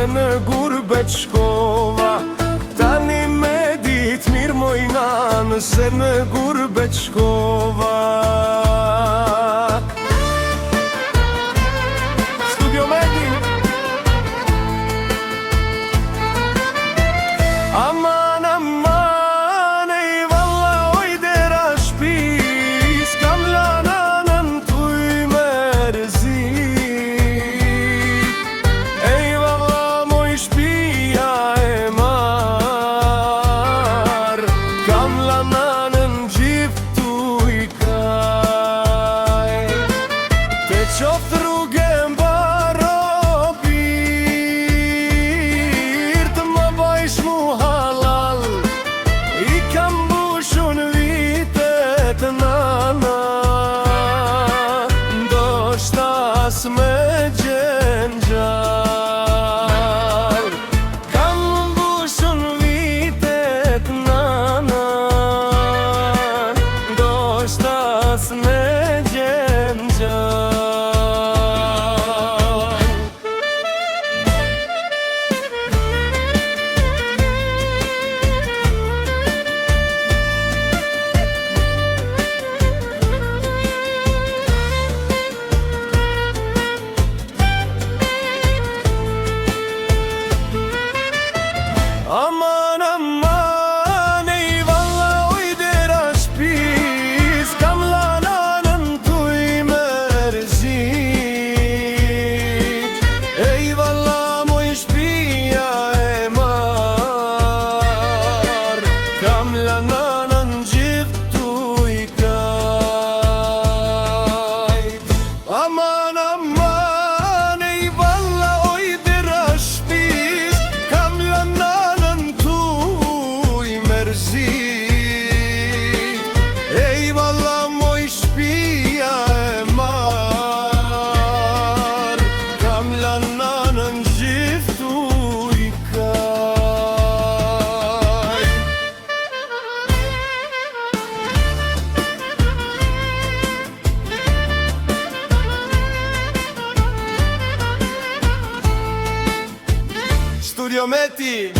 në gurbet shkova. Tani me dit mirë mojna, nëse në gurbet shkova. Studio Medi. Aman, aman, ej valla oj dera shpis, kam lananën tuj merzit. Ej valla moj shpia e mar, kam lananën gjith tuj kaj. Te qoft rrugë mbaro birt, më bajsh mu halal, i kam bushun vitet nana, ndoshta s'me gjen gjall. Kam bushun vitet nana, ndoshta s'me gjen gjall. Aman, aman, ej valla oj dera shpis, kam lananën tuj merzit. Ej valla moj shpia e mar, kam lananën gjith tuj kaj. Aman, aman, ej valla oj dera shpis, kam lananën tuj merzit. Ej valla moj shpia e mar, kam lananën gjith tuj kaj. Studio Meti.